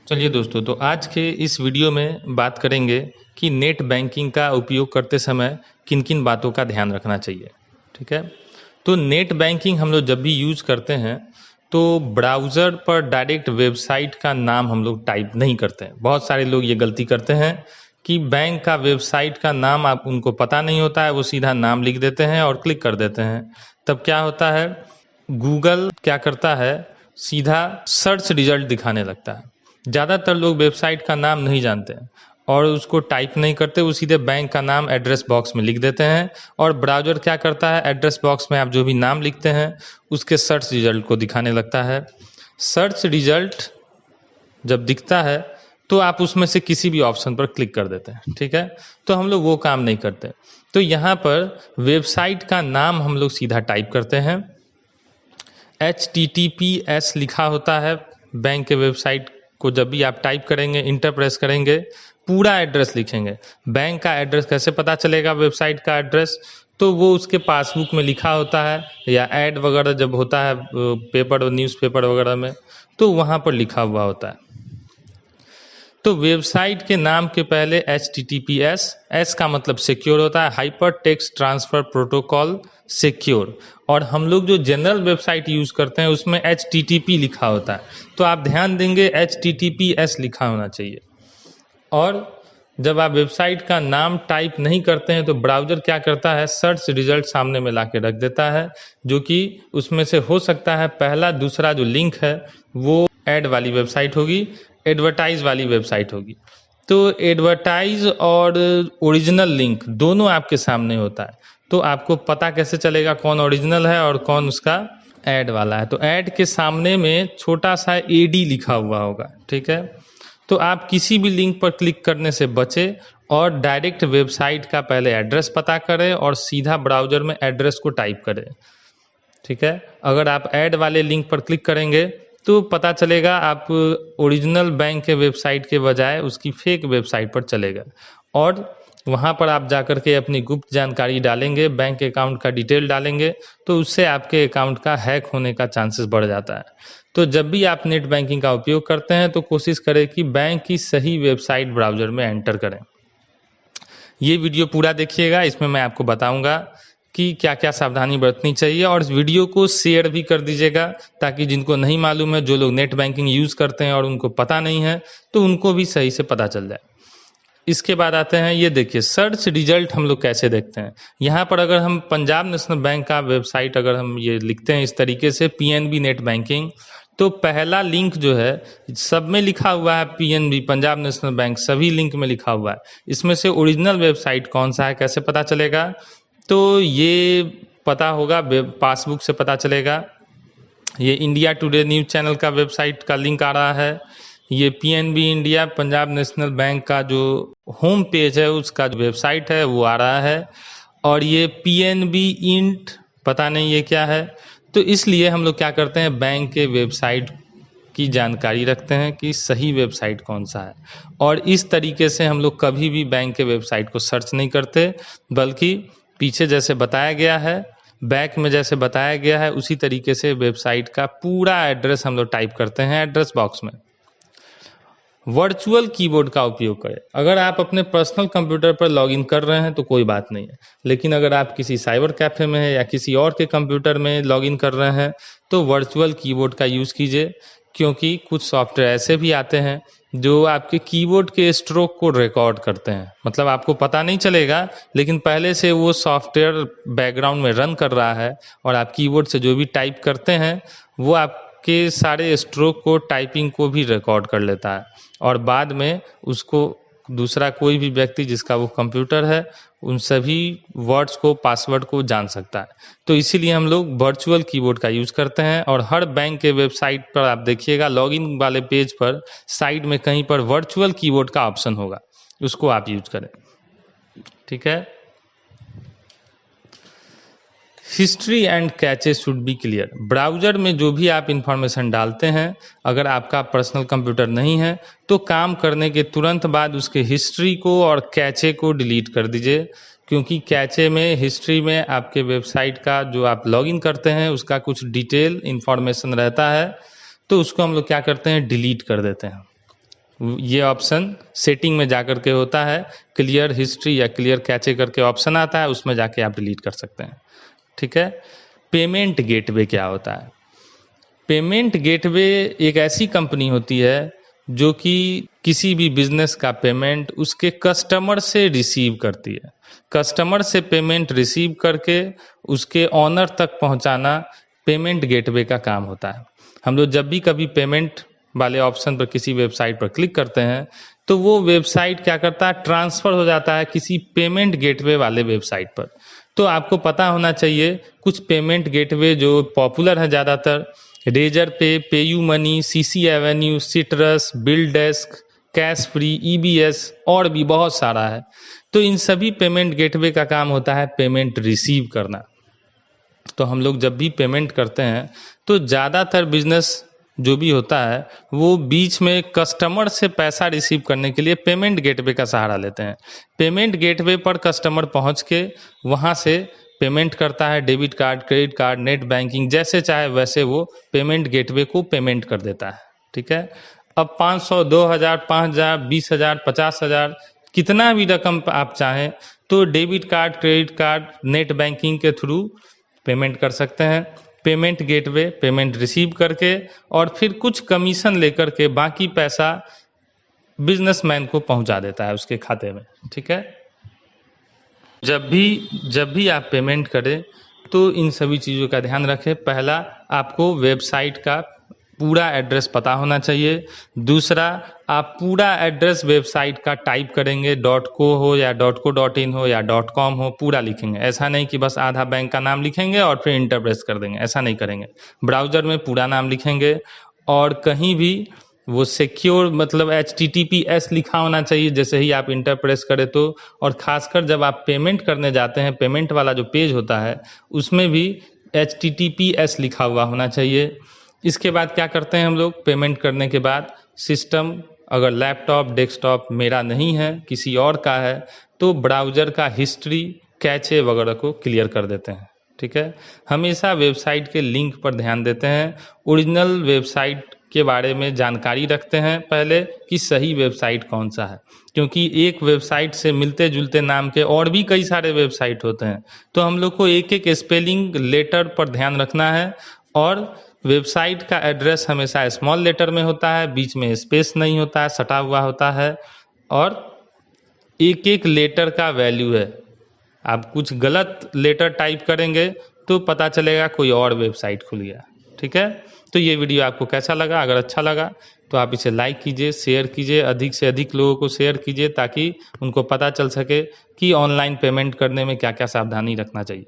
चलिए दोस्तों, तो आज के इस वीडियो में बात करेंगे कि नेट बैंकिंग का उपयोग करते समय किन किन बातों का ध्यान रखना चाहिए। ठीक है, तो नेट बैंकिंग हम लोग जब भी यूज़ करते हैं तो ब्राउज़र पर डायरेक्ट वेबसाइट का नाम हम लोग टाइप नहीं करते हैं। बहुत सारे लोग ये गलती करते हैं कि बैंक का वेबसाइट का नाम आप उनको पता नहीं होता है, वो सीधा नाम लिख देते हैं और क्लिक कर देते हैं। तब क्या होता है, गूगल क्या करता है, सीधा सर्च रिजल्ट दिखाने लगता है। ज़्यादातर लोग वेबसाइट का नाम नहीं जानते हैं और उसको टाइप नहीं करते, वो सीधे बैंक का नाम एड्रेस बॉक्स में लिख देते हैं और ब्राउज़र क्या करता है, एड्रेस बॉक्स में आप जो भी नाम लिखते हैं उसके सर्च रिजल्ट को दिखाने लगता है। सर्च रिजल्ट जब दिखता है तो आप उसमें से किसी भी ऑप्शन पर क्लिक कर देते हैं। ठीक है, तो हम लोग वो काम नहीं करते। तो यहाँ पर वेबसाइट का नाम हम लोग सीधा टाइप करते हैं। HTTPS लिखा होता है बैंक के वेबसाइट को। जब भी आप टाइप करेंगे, इंटर प्रेस करेंगे, पूरा एड्रेस लिखेंगे। बैंक का एड्रेस कैसे पता चलेगा, वेबसाइट का एड्रेस? तो वो उसके पासबुक में लिखा होता है या ऐड वगैरह जब होता है पेपर और न्यूज़पेपर वगैरह में, तो वहाँ पर लिखा हुआ होता है। तो वेबसाइट के नाम के पहले HTTPS, S का मतलब सिक्योर होता है, hyper text transfer protocol secure. और हम लोग जो जनरल वेबसाइट यूज़ करते हैं उसमें HTTP लिखा होता है, तो आप ध्यान देंगे HTTPS लिखा होना चाहिए। और जब आप वेबसाइट का नाम टाइप नहीं करते हैं तो ब्राउज़र क्या करता है, सर्च रिजल्ट सामने में ला के रख देता है, जो कि उसमें से हो सकता है पहला दूसरा जो लिंक है वो ऐड वाली वेबसाइट होगी, एडवर्टाइज वाली वेबसाइट होगी। तो एडवर्टाइज और ओरिजिनल लिंक दोनों आपके सामने होता है, तो आपको पता कैसे चलेगा कौन ओरिजिनल है और कौन उसका ऐड वाला है? तो ऐड के सामने में छोटा सा AD लिखा हुआ होगा। ठीक है, तो आप किसी भी लिंक पर क्लिक करने से बचें और डायरेक्ट वेबसाइट का पहले एड्रेस पता करें और सीधा ब्राउज़र में एड्रेस को टाइप करें। ठीक है, अगर आप ऐड वाले लिंक पर क्लिक करेंगे तो पता चलेगा आप ओरिजिनल बैंक के वेबसाइट के बजाय उसकी फेक वेबसाइट पर चलेगा और वहाँ पर आप जाकर के अपनी गुप्त जानकारी डालेंगे, बैंक अकाउंट का डिटेल डालेंगे, तो उससे आपके अकाउंट का हैक होने का चांसेस बढ़ जाता है। तो जब भी आप नेट बैंकिंग का उपयोग करते हैं तो कोशिश करें कि बैंक की सही वेबसाइट ब्राउज़र में एंटर करें। ये वीडियो पूरा देखिएगा, इसमें मैं आपको बताऊंगा कि क्या क्या सावधानी बरतनी चाहिए, और इस वीडियो को शेयर भी कर दीजिएगा ताकि जिनको नहीं मालूम है, जो लोग नेट बैंकिंग यूज़ करते हैं और उनको पता नहीं है, तो उनको भी सही से पता चल जाए। इसके बाद आते हैं, ये देखिए सर्च रिजल्ट हम लोग कैसे देखते हैं। यहाँ पर अगर हम पंजाब नेशनल बैंक का वेबसाइट अगर हम ये लिखते हैं इस तरीके से PNB नेट बैंकिंग, तो पहला लिंक जो है सब में लिखा हुआ है PNB पंजाब नेशनल बैंक, सभी लिंक में लिखा हुआ है। इसमें से ओरिजिनल वेबसाइट कौन सा है कैसे पता चलेगा? तो ये पता होगा पासबुक से पता चलेगा। ये इंडिया टुडे न्यूज़ चैनल का वेबसाइट का लिंक आ रहा है। ये PNB India Punjab national bank का जो होम पेज है उसका जो वेबसाइट है वो आ रहा है। और ये PNB इंट पता नहीं ये क्या है। तो इसलिए हम लोग क्या करते हैं, बैंक के वेबसाइट की जानकारी रखते हैं कि सही वेबसाइट कौन सा है, और इस तरीके से हम लोग कभी भी बैंक के वेबसाइट को सर्च नहीं करते, बल्कि पीछे जैसे बताया गया है, बैक में जैसे बताया गया है, उसी तरीके से वेबसाइट का पूरा एड्रेस हम लोग टाइप करते हैं एड्रेस बॉक्स में। वर्चुअल कीबोर्ड का उपयोग करें। अगर आप अपने पर्सनल कंप्यूटर पर लॉगिन कर रहे हैं तो कोई बात नहीं है, लेकिन अगर आप किसी साइबर कैफ़े में है या किसी और के कंप्यूटर में लॉगिन कर रहे हैं तो वर्चुअल कीबोर्ड का यूज़ कीजिए, क्योंकि कुछ सॉफ्टवेयर ऐसे भी आते हैं जो आपके कीबोर्ड के स्ट्रोक को रिकॉर्ड करते हैं। मतलब आपको पता नहीं चलेगा, लेकिन पहले से वो सॉफ्टवेयर बैकग्राउंड में रन कर रहा है और आप कीबोर्ड से जो भी टाइप करते हैं वो आपके सारे स्ट्रोक को, टाइपिंग को भी रिकॉर्ड कर लेता है, और बाद में उसको दूसरा कोई भी व्यक्ति जिसका वो कंप्यूटर है उन सभी वर्ड्स को, पासवर्ड को जान सकता है। तो इसीलिए हम लोग वर्चुअल कीबोर्ड का यूज़ करते हैं। और हर बैंक के वेबसाइट पर आप देखिएगा, लॉगिन वाले पेज पर साइड में कहीं पर वर्चुअल कीबोर्ड का ऑप्शन होगा, उसको आप यूज करें। ठीक है, history and cache should be clear. Browser में जो भी आप इंफॉर्मेशन डालते हैं, अगर आपका पर्सनल कंप्यूटर नहीं है तो काम करने के तुरंत बाद उसके हिस्ट्री को और कैचे को डिलीट कर दीजिए, क्योंकि कैचे में, हिस्ट्री में आपके वेबसाइट का जो आप लॉगिन करते हैं उसका कुछ डिटेल इंफॉर्मेशन रहता है, तो उसको हम लोग क्या करते हैं, डिलीट कर देते हैं। ये ऑप्शन सेटिंग में जाकर के होता है, क्लियर हिस्ट्री या क्लियर कैचे करके ऑप्शन आता है, उसमें जाके आप डिलीट कर सकते हैं। ठीक है। पेमेंट गेटवे क्या होता है? पेमेंट गेटवे एक ऐसी कंपनी होती है जो कि किसी भी बिजनेस का पेमेंट उसके कस्टमर से रिसीव करती है। कस्टमर से पेमेंट रिसीव करके उसके ऑनर तक पहुंचाना पेमेंट गेटवे का काम होता है। हम लोग जब भी कभी पेमेंट वाले ऑप्शन पर किसी वेबसाइट पर क्लिक करते हैं तो वो वेबसाइट क्या करता है, ट्रांसफ़र हो जाता है किसी पेमेंट गेटवे वाले वेबसाइट पर। तो आपको पता होना चाहिए कुछ पेमेंट गेटवे जो पॉपुलर है ज़्यादातर, रेजर पे, PayU money, CC Avenue, citrus, bill desk, cash free, EBS और भी बहुत सारा है। तो इन सभी पेमेंट गेटवे का काम होता है पेमेंट रिसीव करना। तो हम लोग जब भी पेमेंट करते हैं तो ज़्यादातर बिजनेस जो भी होता है वो बीच में कस्टमर से पैसा रिसीव करने के लिए पेमेंट गेटवे का सहारा लेते हैं। पेमेंट गेटवे पर कस्टमर पहुंच के वहां से पेमेंट करता है, debit card, credit card, net banking, जैसे चाहे वैसे वो पेमेंट गेटवे को पेमेंट कर देता है। ठीक है। अब 500, 2000, 5000, 20,000, 50,000 कितना भी रकम आप चाहें तो debit card, credit card, net banking के थ्रू पेमेंट कर सकते हैं। पेमेंट गेटवे पेमेंट रिसीव करके और फिर कुछ कमीशन लेकर के बाकी पैसा बिजनेसमैन को पहुंचा देता है उसके खाते में। ठीक है। जब भी आप पेमेंट करें तो इन सभी चीज़ों का ध्यान रखें। पहला, आपको वेबसाइट का पूरा एड्रेस पता होना चाहिए। दूसरा, आप पूरा एड्रेस वेबसाइट का टाइप करेंगे, .co हो या .co.in हो या .com हो, पूरा लिखेंगे। ऐसा नहीं कि बस आधा बैंक का नाम लिखेंगे और फिर इंटर प्रेस कर देंगे, ऐसा नहीं करेंगे। ब्राउज़र में पूरा नाम लिखेंगे और कहीं भी वो सिक्योर मतलब HTTPS लिखा होना चाहिए जैसे ही आप इंटर प्रेस करें तो। और ख़ासकर जब आप पेमेंट करने जाते हैं, पेमेंट वाला जो पेज होता है उसमें भी HTTPS लिखा हुआ होना चाहिए। इसके बाद क्या करते हैं हम लोग, पेमेंट करने के बाद सिस्टम अगर लैपटॉप, डेस्कटॉप मेरा नहीं है किसी और का है तो ब्राउज़र का हिस्ट्री, कैचे वगैरह को क्लियर कर देते हैं। ठीक है। हमेशा वेबसाइट के लिंक पर ध्यान देते हैं। ओरिजिनल वेबसाइट के बारे में जानकारी रखते हैं पहले कि सही वेबसाइट कौन सा है, क्योंकि एक वेबसाइट से मिलते जुलते नाम के और भी कई सारे वेबसाइट होते हैं। तो हम लोग को एक एक स्पेलिंग लेटर पर ध्यान रखना है। और वेबसाइट का एड्रेस हमेशा स्मॉल लेटर में होता है, बीच में स्पेस नहीं होता है, सटा हुआ होता है और एक एक लेटर का वैल्यू है। आप कुछ गलत लेटर टाइप करेंगे तो पता चलेगा कोई और वेबसाइट खुल गया। ठीक है। तो ये वीडियो आपको कैसा लगा? अगर अच्छा लगा तो आप इसे लाइक कीजिए, शेयर कीजिए, अधिक से अधिक लोगों को शेयर कीजिए ताकि उनको पता चल सके कि ऑनलाइन पेमेंट करने में क्या क्या सावधानी रखना चाहिए।